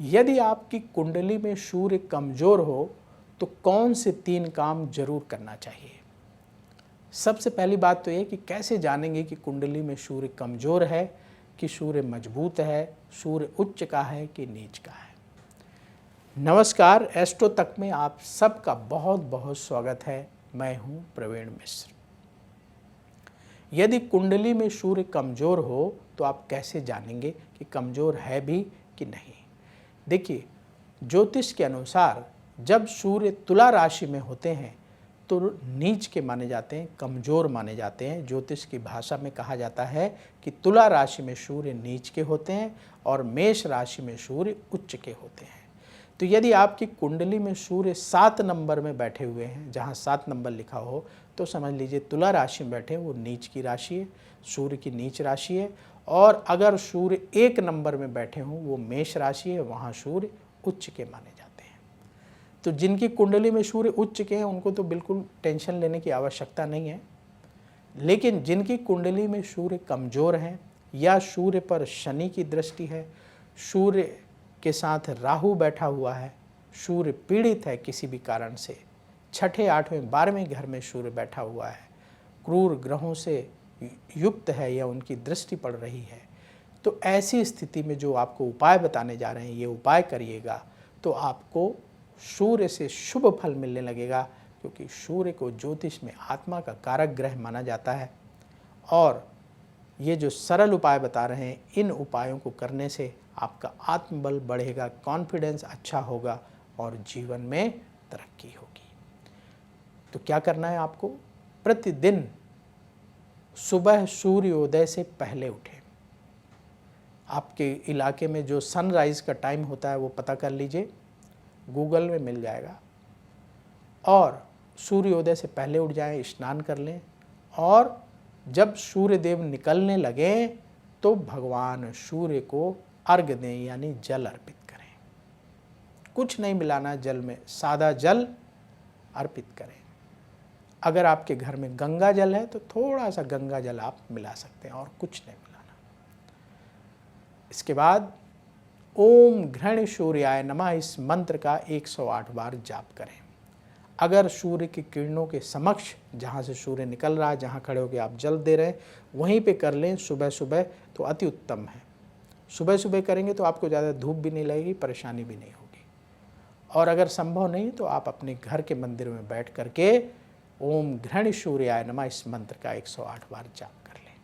यदि आपकी कुंडली में सूर्य कमजोर हो तो कौन से 3 काम जरूर करना चाहिए। सबसे पहली बात तो ये कि कैसे जानेंगे कि कुंडली में सूर्य कमजोर है कि सूर्य मजबूत है, सूर्य उच्च का है कि नीच का है। नमस्कार, एस्ट्रो तक में आप सबका बहुत बहुत स्वागत है। मैं हूं प्रवीण मिश्र। यदि कुंडली में सूर्य कमजोर हो तो आप कैसे जानेंगे कि कमजोर है भी कि नहीं। देखिए, ज्योतिष के अनुसार जब सूर्य तुला राशि में होते हैं तो नीच के माने जाते हैं, कमजोर माने जाते हैं। ज्योतिष की भाषा में कहा जाता है कि तुला राशि में सूर्य नीच के होते हैं और मेष राशि में सूर्य उच्च के होते हैं। तो यदि आपकी कुंडली में सूर्य 7 नंबर में बैठे हुए हैं, जहां 7 नंबर लिखा हो, तो समझ लीजिए तुला राशि में बैठे, वो नीच की राशि है, सूर्य की नीच राशि है। और अगर सूर्य 1 नंबर में बैठे हों, वो मेष राशि है, वहाँ सूर्य उच्च के माने जाते हैं। तो जिनकी कुंडली में सूर्य उच्च के हैं उनको तो बिल्कुल टेंशन लेने की आवश्यकता नहीं है। लेकिन जिनकी कुंडली में सूर्य कमजोर हैं या सूर्य पर शनि की दृष्टि है, सूर्य के साथ राहु बैठा हुआ है, सूर्य पीड़ित है किसी भी कारण से, 6ठे 8वें 12वें घर में सूर्य बैठा हुआ है, क्रूर ग्रहों से युक्त है या उनकी दृष्टि पड़ रही है, तो ऐसी स्थिति में जो आपको उपाय बताने जा रहे हैं, ये उपाय करिएगा तो आपको सूर्य से शुभ फल मिलने लगेगा। क्योंकि सूर्य को ज्योतिष में आत्मा का कारक ग्रह माना जाता है। और ये जो सरल उपाय बता रहे हैं, इन उपायों को करने से आपका आत्मबल बढ़ेगा, कॉन्फिडेंस अच्छा होगा और जीवन में तरक्की होगी। तो क्या करना है आपको? प्रतिदिन सुबह सूर्योदय से पहले उठें। आपके इलाके में जो सनराइज का टाइम होता है वो पता कर लीजिए, गूगल में मिल जाएगा। और सूर्योदय से पहले उठ जाएं, स्नान कर लें और जब सूर्यदेव निकलने लगे तो भगवान सूर्य को अर्घ्य दें, यानी जल अर्पित करें। कुछ नहीं मिलाना जल में, सादा जल अर्पित करें। अगर आपके घर में गंगा जल है तो थोड़ा सा गंगा जल आप मिला सकते हैं और कुछ नहीं मिलाना। इसके बाद ओम घृण सूर्याय नमः इस मंत्र का 108 बार जाप करें। अगर सूर्य की किरणों के समक्ष, जहाँ से सूर्य निकल रहा है, जहाँ खड़े होकर आप जल दे रहे हैं, वहीं पे कर लें सुबह सुबह, तो अति उत्तम है। सुबह सुबह करेंगे तो आपको ज़्यादा धूप भी नहीं लगेगी, परेशानी भी नहीं होगी। और अगर संभव नहीं तो आप अपने घर के मंदिर में बैठ करके ओम घृण सूर्याय नमः इस मंत्र का 108 बार जाप कर लें।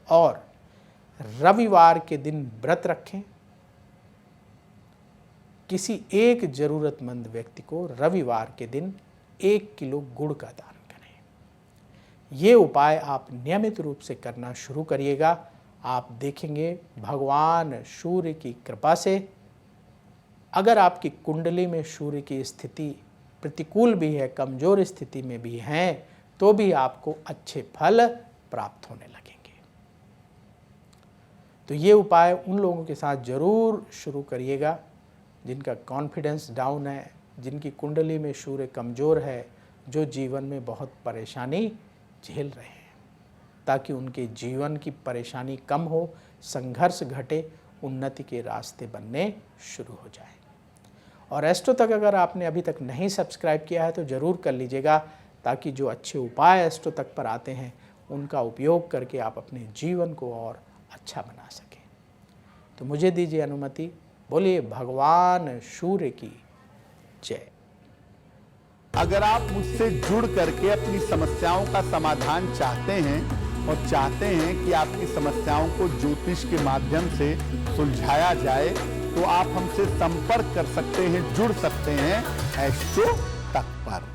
और रविवार के दिन व्रत रखें। किसी एक जरूरतमंद व्यक्ति को रविवार के दिन 1 किलो गुड़ का दान करें। ये उपाय आप नियमित रूप से करना शुरू करिएगा। आप देखेंगे भगवान सूर्य की कृपा से, अगर आपकी कुंडली में सूर्य की स्थिति प्रतिकूल भी है, कमजोर स्थिति में भी हैं, तो भी आपको अच्छे फल प्राप्त होने लगेंगे। तो ये उपाय उन लोगों के साथ जरूर शुरू करिएगा जिनका कॉन्फिडेंस डाउन है, जिनकी कुंडली में सूर्य कमजोर है, जो जीवन में बहुत परेशानी झेल रहे हैं, ताकि उनके जीवन की परेशानी कम हो, संघर्ष घटे, उन्नति के रास्ते बनने शुरू हो जाए। और एस्ट्रो तक अगर आपने अभी तक नहीं सब्सक्राइब किया है तो ज़रूर कर लीजिएगा, ताकि जो अच्छे उपाय एस्ट्रो तक पर आते हैं उनका उपयोग करके आप अपने जीवन को और अच्छा बना सकें। तो मुझे दीजिए अनुमति। बोलिए भगवान सूर्य की जय। अगर आप मुझसे जुड़ करके अपनी समस्याओं का समाधान चाहते हैं और चाहते हैं कि आपकी समस्याओं को ज्योतिष के माध्यम से सुलझाया जाए, तो आप हमसे संपर्क कर सकते हैं, जुड़ सकते हैं एस्ट्रो तक पर।